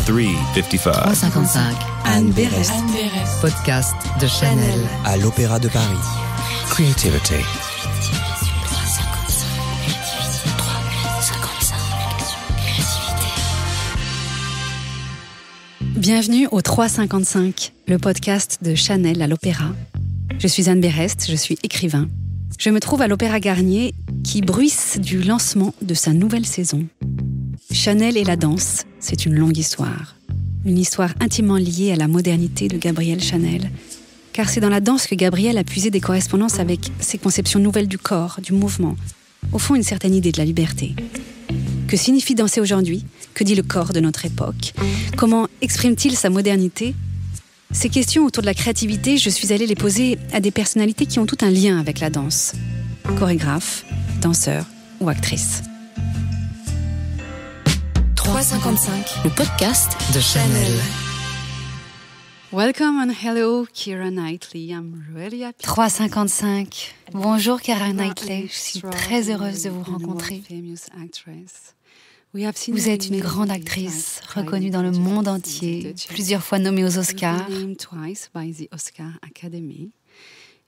355. Anne Berest. Podcast de Chanel. À l'Opéra de Paris. Creativity. Bienvenue au 355, le podcast de Chanel à l'Opéra. Je suis Anne Berest, je suis écrivain. Je me trouve à l'Opéra Garnier qui bruisse du lancement de sa nouvelle saison. Chanel et la danse, c'est une longue histoire. Une histoire intimement liée à la modernité de Gabrielle Chanel. Car c'est dans la danse que Gabrielle a puisé des correspondances avec ses conceptions nouvelles du corps, du mouvement. Au fond, une certaine idée de la liberté. Que signifie danser aujourd'hui ? Que dit le corps de notre époque ? Comment exprime-t-il sa modernité ? Ces questions autour de la créativité, je suis allée les poser à des personnalités qui ont tout un lien avec la danse. Chorégraphes, danseurs ou actrices. 355, le podcast de Chanel. Welcome and hello, Keira Knightley. I'm really happy. 355. Bonjour Keira Knightley, je suis très heureuse de vous rencontrer. Vous êtes une grande actrice, reconnue dans le monde entier, plusieurs fois nommée aux Oscars.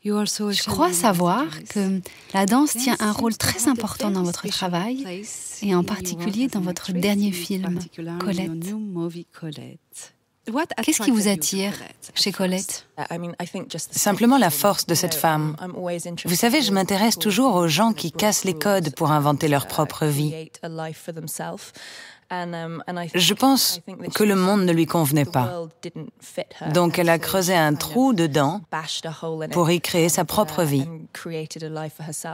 Je crois savoir que la danse tient un rôle très important dans votre travail, et en particulier dans votre dernier film, Colette. Qu'est-ce qui vous attire chez Colette ? Simplement la force de cette femme. Vous savez, je m'intéresse toujours aux gens qui cassent les codes pour inventer leur propre vie. Je pense que le monde ne lui convenait pas. Donc elle a creusé un trou dedans pour y créer sa propre vie.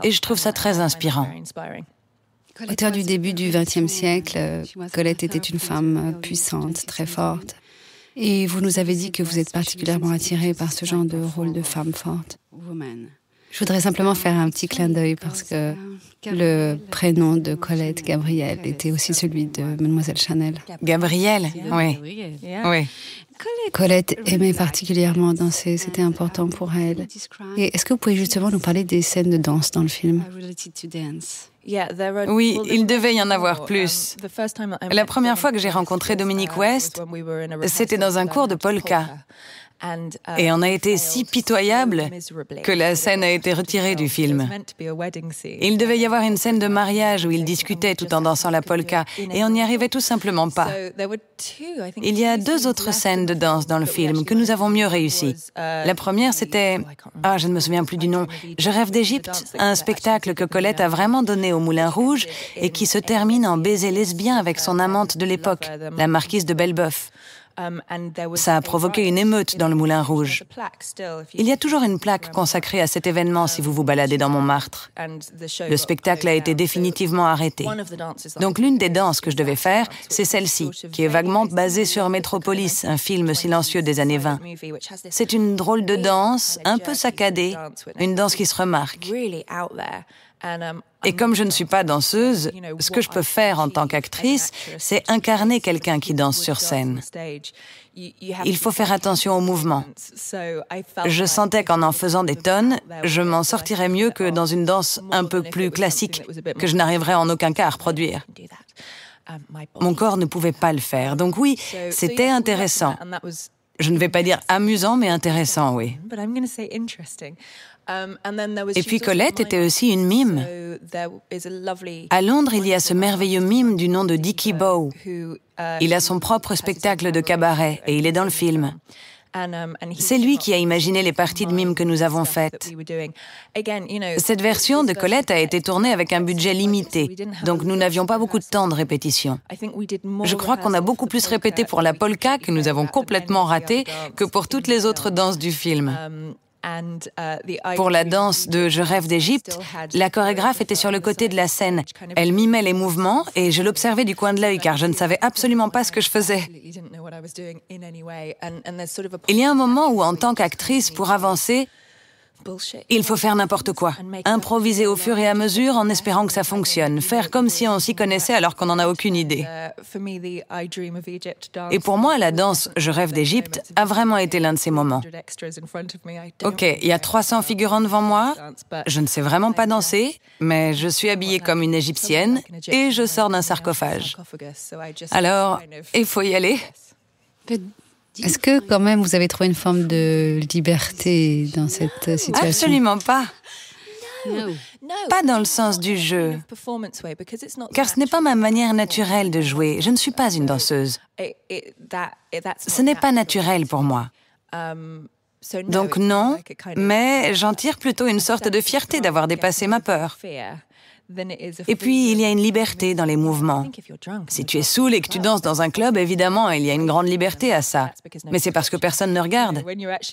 Et je trouve ça très inspirant. Auteur du début du XXe siècle, Colette était une femme puissante, très forte. Et vous nous avez dit que vous êtes particulièrement attirée par ce genre de rôle de femme forte. Je voudrais simplement faire un petit clin d'œil parce que le prénom de Colette, Gabrielle, était aussi celui de Mademoiselle Chanel. Gabrielle, oui. Oui. Colette aimait particulièrement danser, c'était important pour elle. Et est-ce que vous pouvez justement nous parler des scènes de danse dans le film ? Oui, il devait y en avoir plus. La première fois que j'ai rencontré Dominique West, c'était dans un cours de polka. Et on a été si pitoyable que la scène a été retirée du film. Il devait y avoir une scène de mariage où ils discutaient tout en dansant la polka, et on n'y arrivait tout simplement pas. Il y a 2 autres scènes de danse dans le film que nous avons mieux réussies. La première, c'était... je ne me souviens plus du nom. Je rêve d'Égypte, un spectacle que Colette a vraiment donné au Moulin Rouge et qui se termine en baiser lesbien avec son amante de l'époque, la marquise de Belleboeuf. Ça a provoqué une émeute dans le Moulin Rouge. Il y a toujours une plaque consacrée à cet événement si vous vous baladez dans Montmartre. Le spectacle a été définitivement arrêté. Donc l'une des danses que je devais faire, c'est celle-ci, qui est vaguement basée sur Metropolis, un film silencieux des années 20. C'est une drôle de danse, un peu saccadée, une danse qui se remarque. Et comme je ne suis pas danseuse, ce que je peux faire en tant qu'actrice, c'est incarner quelqu'un qui danse sur scène. Il faut faire attention au mouvement. Je sentais qu'en faisant des tonnes, je m'en sortirais mieux que dans une danse un peu plus classique, que je n'arriverais en aucun cas à reproduire. Mon corps ne pouvait pas le faire. Donc oui, c'était intéressant. Je ne vais pas dire amusant, mais intéressant, oui. Et puis Colette était aussi une mime. À Londres, il y a ce merveilleux mime du nom de Dickie Bow. Il a son propre spectacle de cabaret et il est dans le film. C'est lui qui a imaginé les parties de mime que nous avons faites. Cette version de Colette a été tournée avec un budget limité, donc nous n'avions pas beaucoup de temps de répétition. Je crois qu'on a beaucoup plus répété pour la polka, que nous avons complètement raté, que pour toutes les autres danses du film. Pour la danse de Je rêve d'Égypte, la chorégraphe était sur le côté de la scène. Elle mimait les mouvements et je l'observais du coin de l'œil car je ne savais absolument pas ce que je faisais. Il y a un moment où, en tant qu'actrice, pour avancer, il faut faire n'importe quoi. Improviser au fur et à mesure en espérant que ça fonctionne. Faire comme si on s'y connaissait alors qu'on n'en a aucune idée. Et pour moi, la danse Je rêve d'Égypte a vraiment été l'un de ces moments. Ok, il y a 300 figurants devant moi. Je ne sais vraiment pas danser, mais je suis habillée comme une Égyptienne et je sors d'un sarcophage. Alors, il faut y aller. Est-ce que quand même vous avez trouvé une forme de liberté dans cette situation? Absolument pas. Pas dans le sens du jeu, car ce n'est pas ma manière naturelle de jouer. Je ne suis pas une danseuse. Ce n'est pas naturel pour moi. Donc non, mais j'en tire plutôt une sorte de fierté d'avoir dépassé ma peur. Et puis, il y a une liberté dans les mouvements. Si tu es saoul et que tu danses dans un club, évidemment, il y a une grande liberté à ça. Mais c'est parce que personne ne regarde.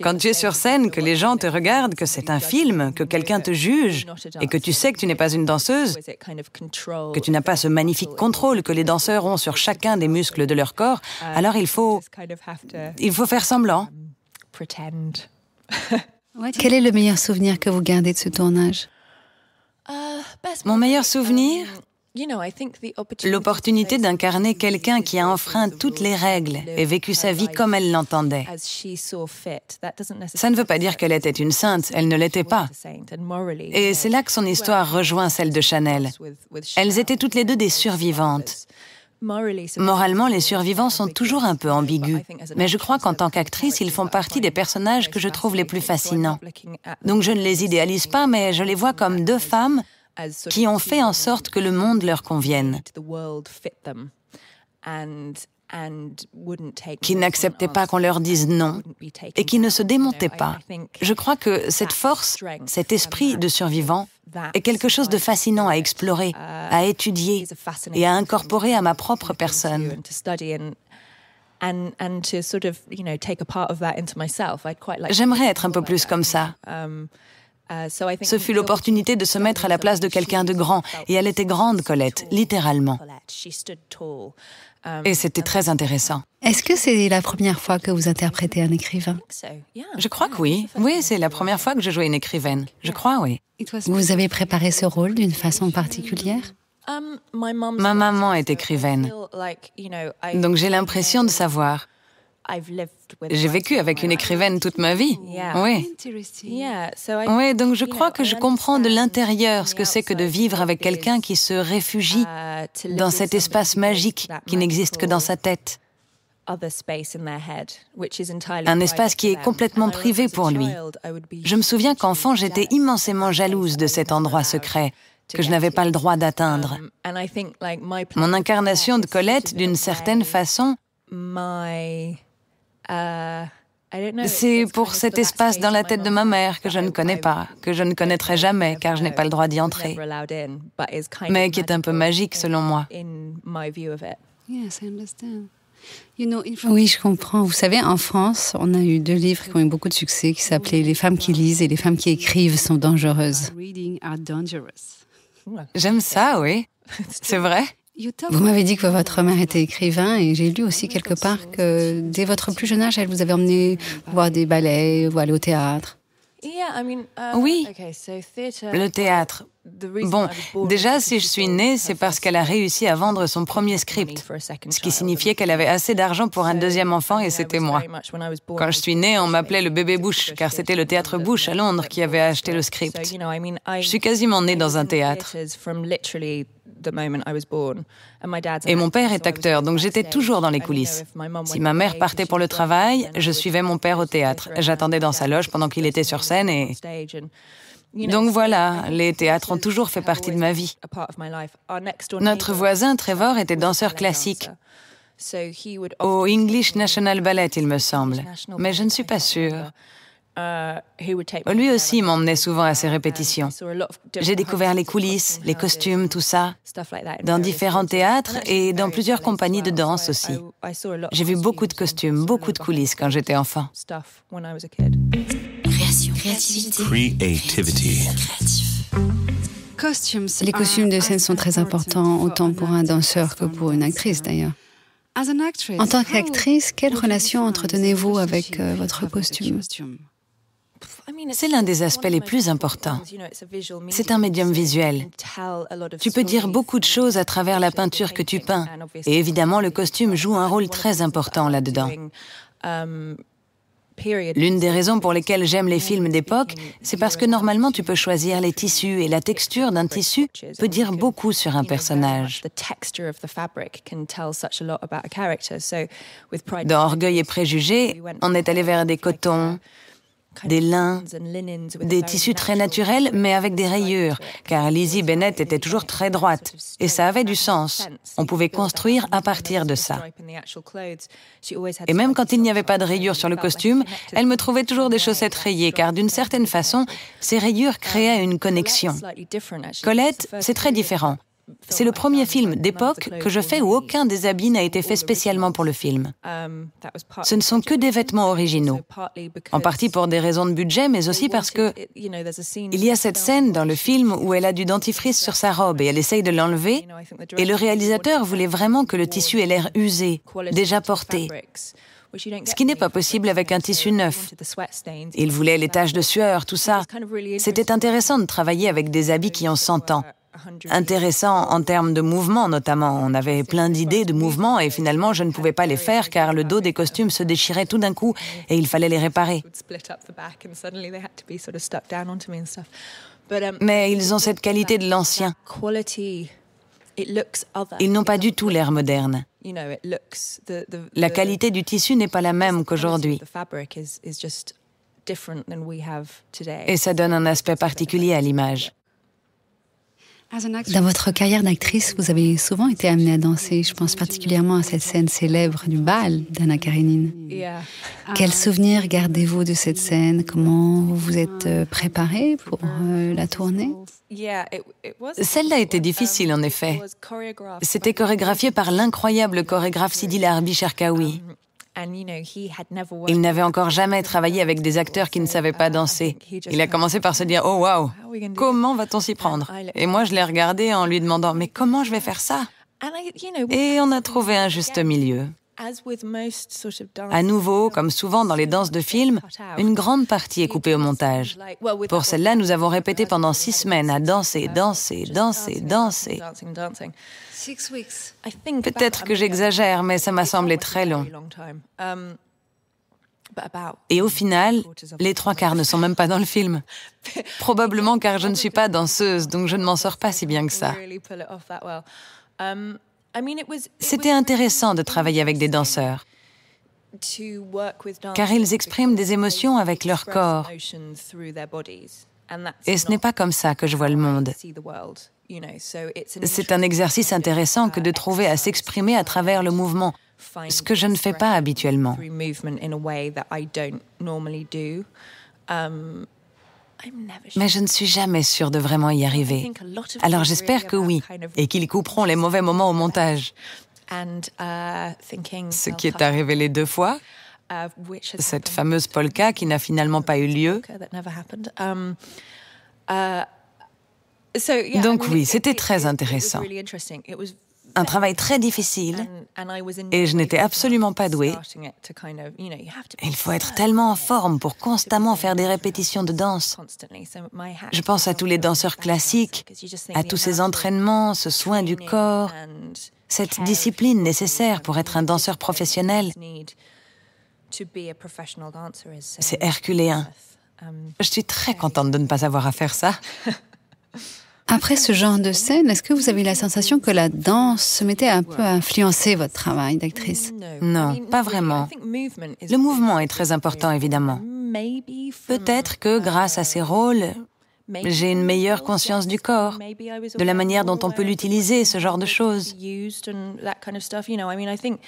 Quand tu es sur scène, que les gens te regardent, que c'est un film, que quelqu'un te juge, et que tu sais que tu n'es pas une danseuse, que tu n'as pas ce magnifique contrôle que les danseurs ont sur chacun des muscles de leur corps, alors il faut faire semblant. Quel est le meilleur souvenir que vous gardez de ce tournage? Mon meilleur souvenir, l'opportunité d'incarner quelqu'un qui a enfreint toutes les règles et vécu sa vie comme elle l'entendait. Ça ne veut pas dire qu'elle était une sainte, elle ne l'était pas. Et c'est là que son histoire rejoint celle de Chanel. Elles étaient toutes les deux des survivantes. Moralement, les survivants sont toujours un peu ambigus, mais je crois qu'en tant qu'actrice, ils font partie des personnages que je trouve les plus fascinants. Donc je ne les idéalise pas, mais je les vois comme deux femmes qui ont fait en sorte que le monde leur convienne, qui n'acceptaient pas qu'on leur dise non et qui ne se démontaient pas. Je crois que cette force, cet esprit de survivant est quelque chose de fascinant à explorer, à étudier et à incorporer à ma propre personne. J'aimerais être un peu plus comme ça. Ce fut l'opportunité de se mettre à la place de quelqu'un de grand, et elle était grande, Colette, littéralement. Et c'était très intéressant. Est-ce que c'est la première fois que vous interprétez un écrivain? Je crois que oui. Oui, c'est la première fois que je jouais une écrivaine. Je crois, oui. Vous avez préparé ce rôle d'une façon particulière? Ma maman est écrivaine, donc j'ai l'impression de savoir. J'ai vécu avec une écrivaine toute ma vie. Oui. Oui, donc je crois que je comprends de l'intérieur ce que c'est que de vivre avec quelqu'un qui se réfugie dans cet espace magique qui n'existe que dans sa tête. Un espace qui est complètement privé pour lui. Je me souviens qu'enfant, j'étais immensément jalouse de cet endroit secret que je n'avais pas le droit d'atteindre. Mon incarnation de Colette, d'une certaine façon, c'est pour cet espace dans la tête de ma mère que je ne connais pas, que je ne connaîtrai jamais car je n'ai pas le droit d'y entrer, mais qui est un peu magique selon moi. Oui, je comprends. Vous savez, en France, on a eu 2 livres qui ont eu beaucoup de succès, qui s'appelaient « Les femmes qui lisent » et « Les femmes qui écrivent sont dangereuses ». J'aime ça, oui. C'est vrai. Vous m'avez dit que votre mère était écrivain et j'ai lu aussi quelque part que dès votre plus jeune âge, elle vous avait emmené voir des ballets ou aller au théâtre. Oui, le théâtre. Bon, déjà, si je suis née, c'est parce qu'elle a réussi à vendre son premier script, ce qui signifiait qu'elle avait assez d'argent pour un deuxième enfant et c'était moi. Quand je suis née, on m'appelait le bébé Bush, car c'était le théâtre Bush à Londres qui avait acheté le script. Je suis quasiment née dans un théâtre. Et mon père est acteur, donc j'étais toujours dans les coulisses. Si ma mère partait pour le travail, je suivais mon père au théâtre. J'attendais dans sa loge pendant qu'il était sur scène et... Donc voilà, les théâtres ont toujours fait partie de ma vie. Notre voisin, Trevor, était danseur classique. Au English National Ballet, il me semble. Mais je ne suis pas sûre. Lui aussi m'emmenait souvent à ses répétitions. J'ai découvert les coulisses, les costumes, tout ça, dans différents théâtres et dans plusieurs compagnies de danse aussi. J'ai vu beaucoup de costumes, beaucoup de coulisses quand j'étais enfant. Creativity. Les costumes de scène sont très importants, autant pour un danseur que pour une actrice d'ailleurs. En tant qu'actrice, quelle relation entretenez-vous avec votre costume? C'est l'un des aspects les plus importants. C'est un médium visuel. Tu peux dire beaucoup de choses à travers la peinture que tu peins. Et évidemment, le costume joue un rôle très important là-dedans. L'une des raisons pour lesquelles j'aime les films d'époque, c'est parce que normalement tu peux choisir les tissus et la texture d'un tissu peut dire beaucoup sur un personnage. Dans Orgueil et Préjugés, on est allé vers des cotons, des lins, des tissus très naturels, mais avec des rayures, car Lizzie Bennet était toujours très droite, et ça avait du sens. On pouvait construire à partir de ça. Et même quand il n'y avait pas de rayures sur le costume, elle me trouvait toujours des chaussettes rayées, car d'une certaine façon, ces rayures créaient une connexion. Colette, c'est très différent. C'est le premier film d'époque que je fais où aucun des habits n'a été fait spécialement pour le film. Ce ne sont que des vêtements originaux, en partie pour des raisons de budget, mais aussi parce que il y a cette scène dans le film où elle a du dentifrice sur sa robe et elle essaye de l'enlever, et le réalisateur voulait vraiment que le tissu ait l'air usé, déjà porté. Ce qui n'est pas possible avec un tissu neuf. Il voulait les taches de sueur, tout ça. C'était intéressant de travailler avec des habits qui ont 100 ans. Intéressant en termes de mouvement notamment. On avait plein d'idées de mouvements et finalement je ne pouvais pas les faire car le dos des costumes se déchirait tout d'un coup et il fallait les réparer. Mais ils ont cette qualité de l'ancien. Ils n'ont pas du tout l'air moderne. La qualité du tissu n'est pas la même qu'aujourd'hui. Et ça donne un aspect particulier à l'image. Dans votre carrière d'actrice, vous avez souvent été amenée à danser. Je pense particulièrement à cette scène célèbre du bal d'Anna Karénine. Quels souvenirs gardez-vous de cette scène? Comment vous vous êtes préparée pour la tourner? Celle-là était difficile, en effet. C'était chorégraphié par l'incroyable chorégraphe Sidi Larbi Cherkaoui. Il n'avait encore jamais travaillé avec des acteurs qui ne savaient pas danser. Il a commencé par se dire « Oh, waouh, comment va-t-on s'y prendre ?» Et moi, je l'ai regardé en lui demandant « Mais comment je vais faire ça ?» Et on a trouvé un juste milieu. À nouveau, comme souvent dans les danses de film, une grande partie est coupée au montage. Pour celle-là, nous avons répété pendant 6 semaines à danser, danser, danser, danser. Peut-être que j'exagère, mais ça m'a semblé très long. Et au final, les 3/4 ne sont même pas dans le film. Probablement car je ne suis pas danseuse, donc je ne m'en sors pas si bien que ça. C'était intéressant de travailler avec des danseurs, car ils expriment des émotions avec leur corps. Et ce n'est pas comme ça que je vois le monde. C'est un exercice intéressant que de trouver à s'exprimer à travers le mouvement, ce que je ne fais pas habituellement. Mais je ne suis jamais sûre de vraiment y arriver. Alors j'espère que oui, et qu'ils couperont les mauvais moments au montage. Ce qui est arrivé les 2 fois, cette fameuse polka qui n'a finalement pas eu lieu. Donc oui, c'était très intéressant. Un travail très difficile, et je n'étais absolument pas douée. Il faut être tellement en forme pour constamment faire des répétitions de danse. Je pense à tous les danseurs classiques, à tous ces entraînements, ce soin du corps, cette discipline nécessaire pour être un danseur professionnel. C'est herculéen. Je suis très contente de ne pas avoir à faire ça. Après ce genre de scène, est-ce que vous avez la sensation que la danse se mettait un peu à influencer votre travail d'actrice? Non, pas vraiment. Le mouvement est très important, évidemment. Peut-être que grâce à ces rôles, j'ai une meilleure conscience du corps, de la manière dont on peut l'utiliser, ce genre de choses.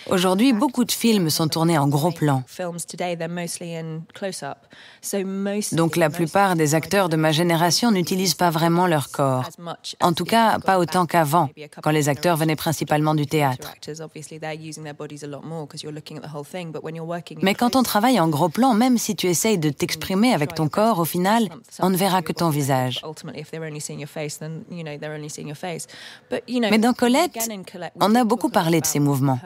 Aujourd'hui, beaucoup de films sont tournés en gros plan. Donc la plupart des acteurs de ma génération n'utilisent pas vraiment leur corps. En tout cas, pas autant qu'avant, quand les acteurs venaient principalement du théâtre. Mais quand on travaille en gros plan, même si tu essayes de t'exprimer avec ton corps, au final, on ne verra que ton visage. Mais dans Colette, on a beaucoup parlé de ses mouvements.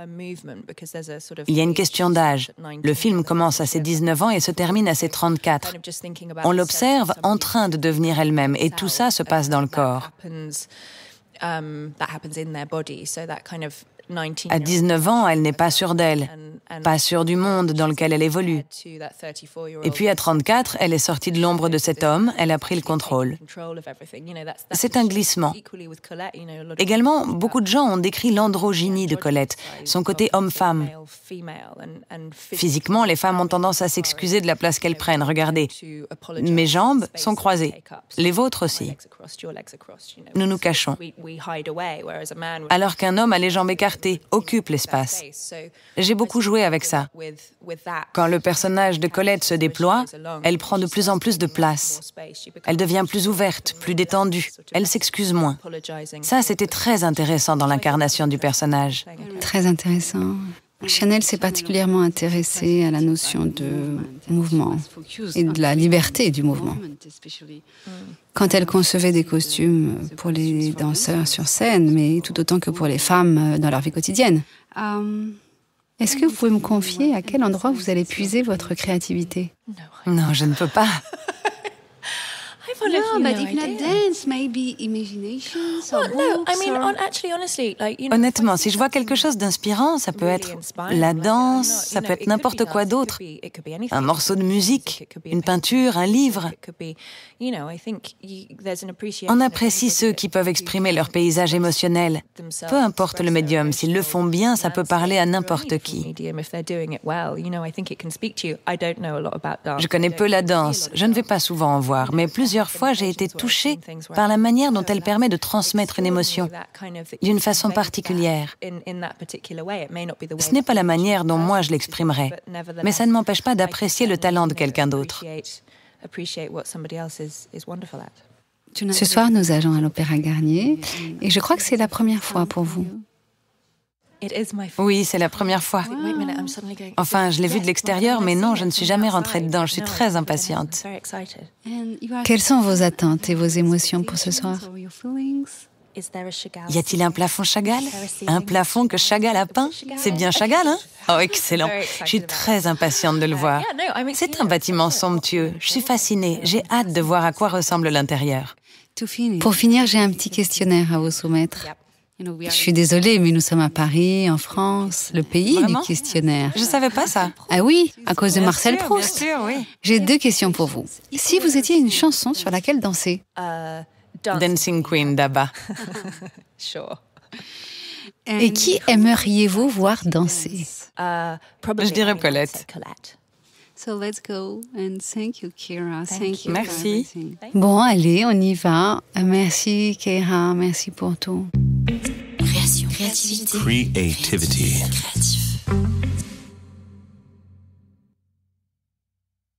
Il y a une question d'âge. Le film commence à ses 19 ans et se termine à ses 34. On l'observe en train de devenir elle-même et tout ça se passe dans le corps. À 19 ans, elle n'est pas sûre d'elle, pas sûre du monde dans lequel elle évolue. Et puis à 34, elle est sortie de l'ombre de cet homme, elle a pris le contrôle. C'est un glissement. Également, beaucoup de gens ont décrit l'androgynie de Colette, son côté homme-femme. Physiquement, les femmes ont tendance à s'excuser de la place qu'elles prennent. Regardez, mes jambes sont croisées, les vôtres aussi. Nous nous cachons. Alors qu'un homme a les jambes écartées, occupe l'espace. J'ai beaucoup joué avec ça. Quand le personnage de Colette se déploie, elle prend de plus en plus de place. Elle devient plus ouverte, plus détendue. Elle s'excuse moins. Ça, c'était très intéressant dans l'incarnation du personnage. Très intéressant. Chanel s'est particulièrement intéressée à la notion de mouvement et de la liberté du mouvement. Quand elle concevait des costumes pour les danseurs sur scène, mais tout autant que pour les femmes dans leur vie quotidienne. Est-ce que vous pouvez me confier à quel endroit vous allez puiser votre créativité? Non, je ne peux pas. Honnêtement, si je vois quelque chose d'inspirant, ça peut être la danse, ça peut être n'importe quoi d'autre. Un morceau de musique, une peinture, un livre. On apprécie ceux qui peuvent exprimer leur paysage émotionnel. Peu importe le médium, s'ils le font bien, ça peut parler à n'importe qui. Je connais peu la danse, je ne vais pas souvent en voir, mais plusieurs fois j'ai été touchée par la manière dont elle permet de transmettre une émotion d'une façon particulière. Ce n'est pas la manière dont moi je l'exprimerais, mais ça ne m'empêche pas d'apprécier le talent de quelqu'un d'autre. Ce soir, nous allons à l'Opéra Garnier et je crois que c'est la première fois pour vous. Oui, c'est la première fois. Enfin, je l'ai vu de l'extérieur, mais non, je ne suis jamais rentrée dedans. Je suis très impatiente. Quelles sont vos attentes et vos émotions pour ce soir? Y a-t-il un plafond Chagall? Un plafond que Chagall a peint? C'est bien Chagall, hein? Oh, excellent. Je suis très impatiente de le voir. C'est un bâtiment somptueux. Je suis fascinée. J'ai hâte de voir à quoi ressemble l'intérieur. Pour finir, j'ai un petit questionnaire à vous soumettre. Je suis désolée, mais nous sommes à Paris, en France, le pays du questionnaire. Je savais pas ça. Ah oui, à cause de Marcel Proust. Bien sûr, oui. J'ai 2 questions pour vous. Si vous étiez une chanson sur laquelle danser? Dancing Queen d'Abba. Et qui aimeriez-vous voir danser? Je dirais Colette. So let's go and thank you, Kira. Thank you. Merci. Bon, allez, on y va. Merci, Kira. Merci pour tout. Création. Créativité. Creativity. Créatif.